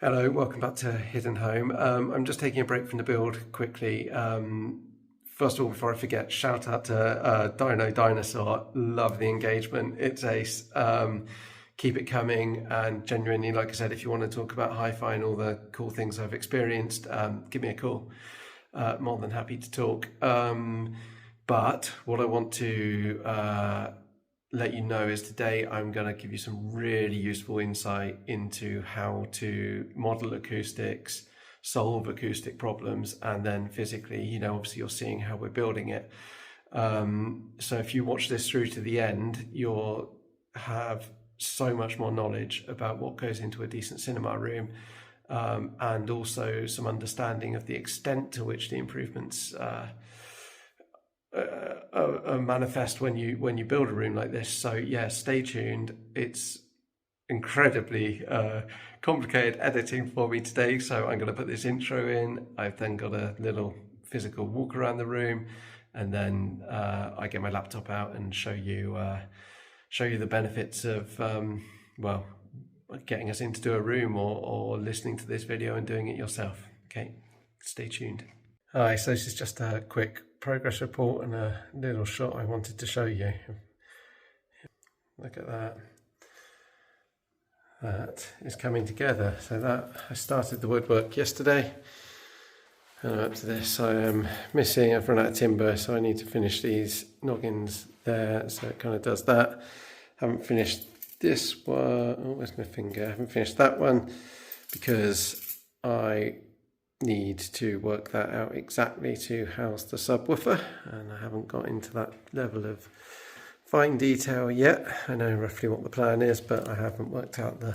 Hello, welcome back to Hidden Home. I'm just taking a break from the build quickly. First of all, before I forget, shout out to Dino Dinosaur. Love the engagement. It's ace. Keep it coming. And genuinely, like I said, if you want to talk about hi-fi and all the cool things I've experienced, give me a call. More than happy to talk. But what I want to let you know is today I'm going to give you some really useful insight into how to model acoustics, solve acoustic problems, and then physically, obviously you're seeing how we're building it. So if you watch this through to the end, you'll have so much more knowledge about what goes into a decent cinema room, and also some understanding of the extent to which the improvements manifest when you build a room like this. So yeah, stay tuned. It's incredibly complicated editing for me today, so I'm going to put this intro in. I've then got a little physical walk around the room, and then I get my laptop out and show you the benefits of getting us in to do a room or listening to this video and doing it yourself. Okay, stay tuned. Hi, so this is just a quick progress report and a little shot I wanted to show you. Look at that. That is coming together. So that I started the woodwork yesterday and I'm up to this. I am missing, I've run out of timber, so I need to finish these noggins there. So it kind of does that. Haven't finished this one. Oh, where's my finger? I haven't finished that one because I need to work that out exactly to house the subwoofer, and I haven't got into that level of fine detail yet. I know roughly what the plan is, but I haven't worked out the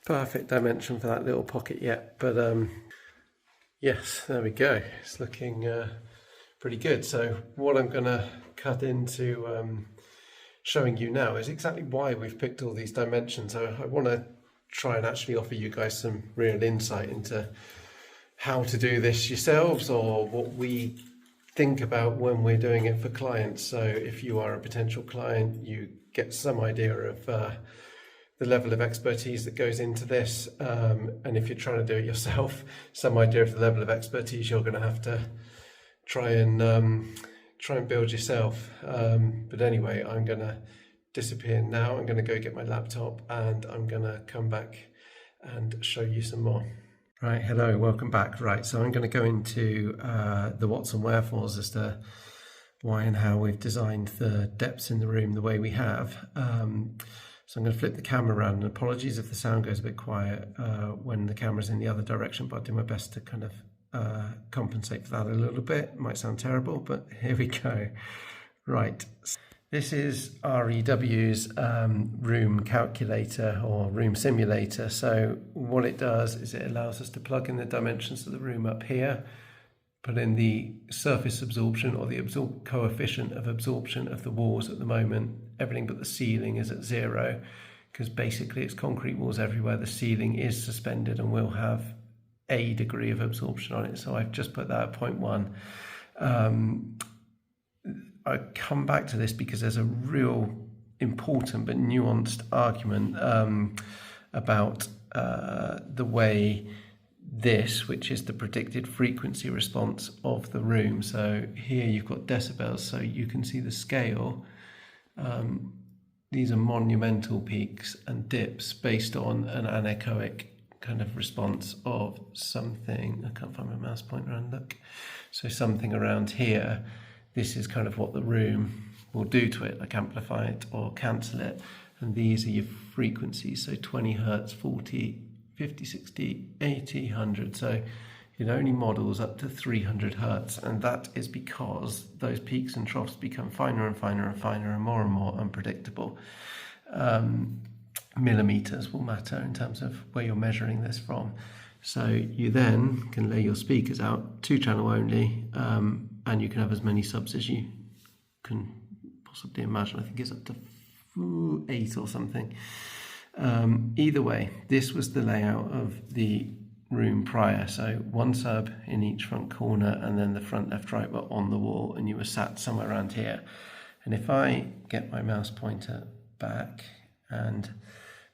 perfect dimension for that little pocket yet. But yes, there we go. It's looking pretty good. So what I'm going to cut into showing you now is exactly why we've picked all these dimensions. So I want to try and actually offer you guys some real insight into how to do this yourselves, or what we think about when we're doing it for clients. So if you are a potential client, you get some idea of the level of expertise that goes into this, and if you're trying to do it yourself, some idea of the level of expertise you're going to have to try and build yourself. But anyway, I'm going to disappear now. I'm going to go get my laptop and I'm going to come back and show you some more. Right, hello, welcome back. Right, so I'm going to go into the what's and wherefores as to why and how we've designed the depths in the room the way we have. So I'm going to flip the camera around, and apologies if the sound goes a bit quiet when the camera's in the other direction, but I'll do my best to kind of compensate for that a little bit. It might sound terrible, but here we go. Right. This is REW's room calculator or room simulator. So what it does is it allows us to plug in the dimensions of the room up here, put in the surface absorption or the coefficient of absorption of the walls. At the moment, everything but the ceiling is at 0 because basically it's concrete walls everywhere. The ceiling is suspended and will have a degree of absorption on it. So I've just put that at 0.1. I come back to this because there's a real important but nuanced argument about the way this, which is the predicted frequency response of the room. So here you've got decibels, so you can see the scale. These are monumental peaks and dips based on an anechoic kind of response of something. I can't find my mouse pointer and look. So something around here. This is kind of what the room will do to it, like amplify it or cancel it. And these are your frequencies, so 20 hertz, 40, 50, 60, 80, 100. So it only models up to 300 hertz. And that is because those peaks and troughs become finer and finer and finer and more unpredictable. Millimeters will matter in terms of where you're measuring this from. So you then can lay your speakers out 2-channel only, and you can have as many subs as you can possibly imagine. I think it's up to 8 or something. Either way, this was the layout of the room prior. So 1 sub in each front corner, and then the front, left, right were on the wall, and you were sat somewhere around here. And if I get my mouse pointer back and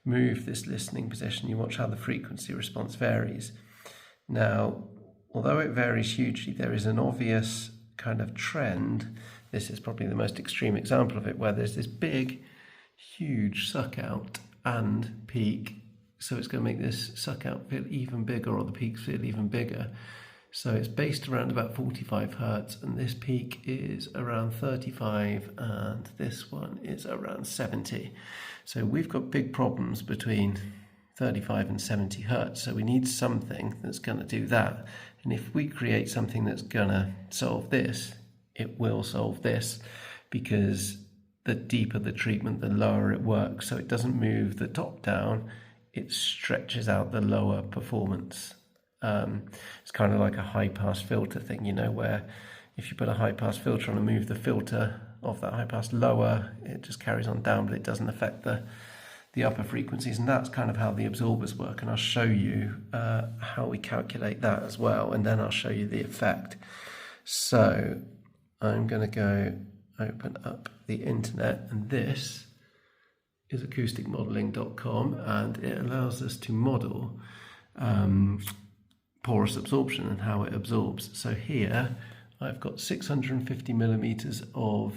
move this listening position, you watch how the frequency response varies. Now, although it varies hugely, there is an obvious kind of trend. This is probably the most extreme example of it, where there's this big, huge suck out and peak. So it's going to make this suck out feel even bigger, or the peaks feel even bigger. So it's based around about 45 hertz, and this peak is around 35, and this one is around 70. So we've got big problems between 35 and 70 hertz. So we need something that's going to do that. And if we create something that's going to solve this, it will solve this, because the deeper the treatment, the lower it works. So it doesn't move the top down, it stretches out the lower performance. It's kind of like a high pass filter thing, you know, where if you put a high pass filter on and move the filter of that high pass lower, it just carries on down, but it doesn't affect the upper frequencies. And that's kind of how the absorbers work. And I'll show you how we calculate that as well. And then I'll show you the effect. So I'm going to go open up the internet, and this is acousticmodeling.com, and it allows us to model porous absorption and how it absorbs. So here I've got 650 millimeters of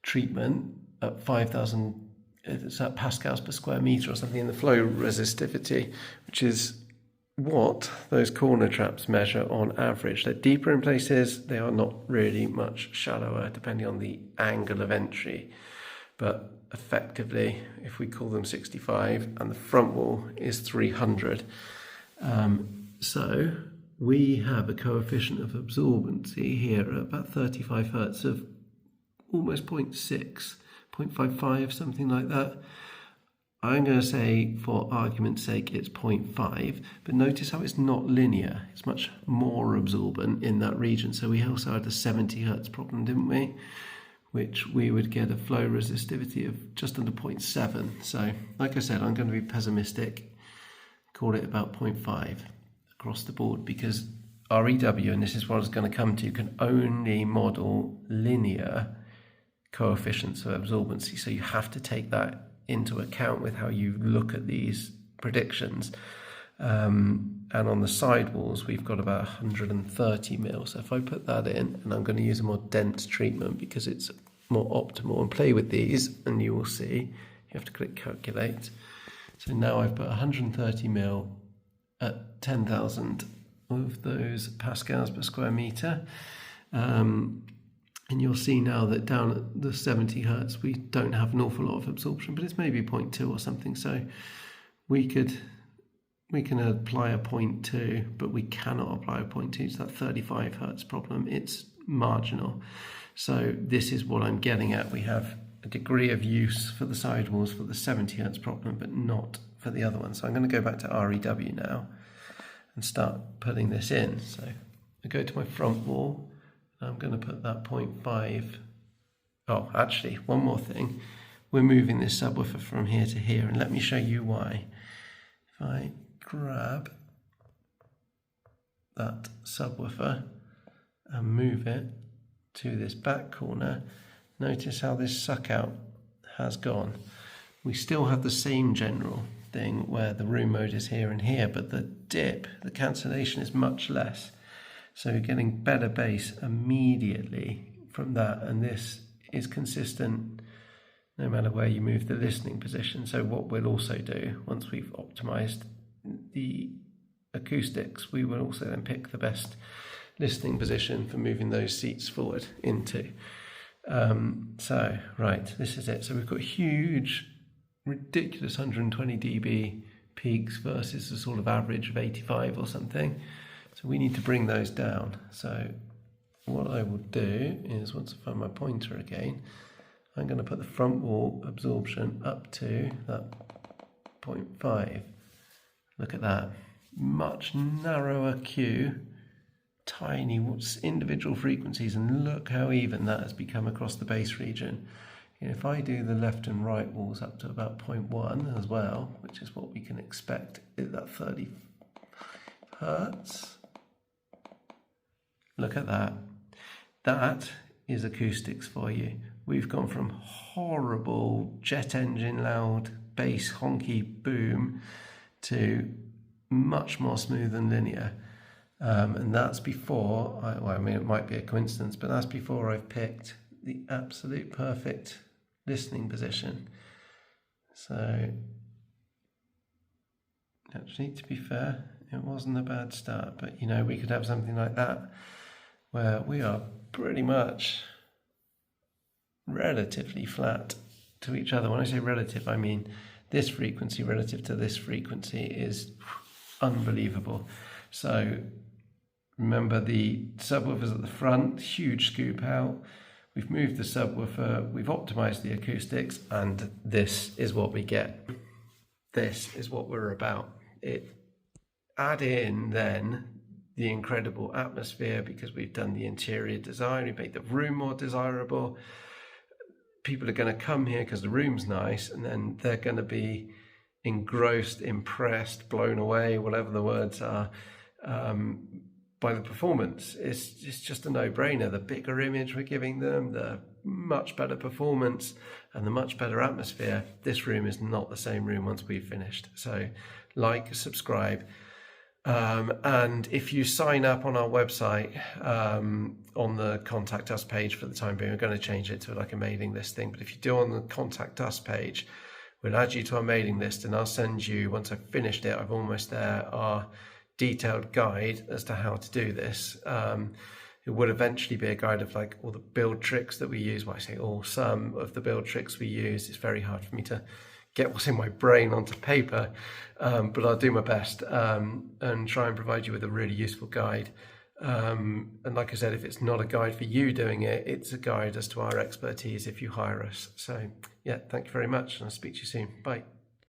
treatment at 5,000 pascals per square meter or something in the flow resistivity, which is what those corner traps measure on average. They're deeper in places, they are not really much shallower depending on the angle of entry, but effectively if we call them 65 and the front wall is 300, so we have a coefficient of absorbency here at about 35 hertz of almost 0.6, 0.55, something like that. I'm going to say, for argument's sake, it's 0.5, but notice how it's not linear. It's much more absorbent in that region. So we also had a 70 hertz problem, didn't we? Which we would get a flow resistivity of just under 0.7. So, like I said, I'm going to be pessimistic, call it about 0.5 across the board, because REW, and this is what I was going to come to, can only model linear coefficients of absorbency. So you have to take that into account with how you look at these predictions. And on the sidewalls, we've got about 130 mil. So if I put that in, and I'm going to use a more dense treatment because it's more optimal, and play with these, and you will see, you have to click calculate. So now I've put 130 mil at 10,000 of those pascals per square meter. And you'll see now that down at the 70 hertz, we don't have an awful lot of absorption, but it's maybe 0.2 or something. So we can apply a 0.2, but we cannot apply a 0.2 to that 35 hertz problem. It's marginal. So this is what I'm getting at. We have a degree of use for the sidewalls for the 70 hertz problem, but not for the other one. So I'm going to go back to REW now and start putting this in. So I go to my front wall. I'm going to put that 0.5. Oh, actually, one more thing. We're moving this subwoofer from here to here, and let me show you why. If I grab that subwoofer and move it to this back corner, notice how this suck out has gone. We still have the same general thing where the room mode is here and here, but the dip, the cancellation is much less. So you're getting better bass immediately from that, and this is consistent no matter where you move the listening position. So what we'll also do, once we've optimized the acoustics, we will also then pick the best listening position for moving those seats forward into. So, right, this is it. So we've got huge, ridiculous 120 dB peaks versus a sort of average of 85 or something. So we need to bring those down. So what I will do is, once I find my pointer again, I'm going to put the front wall absorption up to that 0.5. Look at that. Much narrower Q, tiny individual frequencies, and look how even that has become across the bass region. If I do the left and right walls up to about 0.1 as well, which is what we can expect at that 30 hertz, look at that. That is acoustics for you. We've gone from horrible jet engine loud bass honky boom to much more smooth and linear. And that's before, I mean, it might be a coincidence, but that's before I've picked the absolute perfect listening position. So, actually, to be fair, it wasn't a bad start, but you know, we could have something like that where we are pretty much relatively flat to each other. When I say relative, I mean this frequency relative to this frequency is unbelievable. So remember, the subwoofer's at the front, huge scoop out. We've moved the subwoofer, we've optimized the acoustics, and this is what we get. This is what we're about. Add in then the incredible atmosphere, because we've done the interior design, we made the room more desirable. People are going to come here because the room's nice, and then they're going to be engrossed, impressed, blown away, whatever the words are, by the performance. It's just a no-brainer. The bigger image we're giving them, the much better performance, and the much better atmosphere. This room is not the same room once we've finished. So like, subscribe, and if you sign up on our website, on the contact us page for the time being, we're going to change it to like a mailing list thing, but if you do on the contact us page, we'll add you to our mailing list, and I'll send you, once I've finished it, I'm almost there, our detailed guide as to how to do this. It would eventually be a guide of like all the build tricks that we use. Well, I say all, some of the build tricks we use. It's very hard for me to get what's in my brain onto paper, but I'll do my best, and try and provide you with a really useful guide. And like I said, if it's not a guide for you doing it, it's a guide as to our expertise if you hire us. So yeah, thank you very much, and I'll speak to you soon. Bye.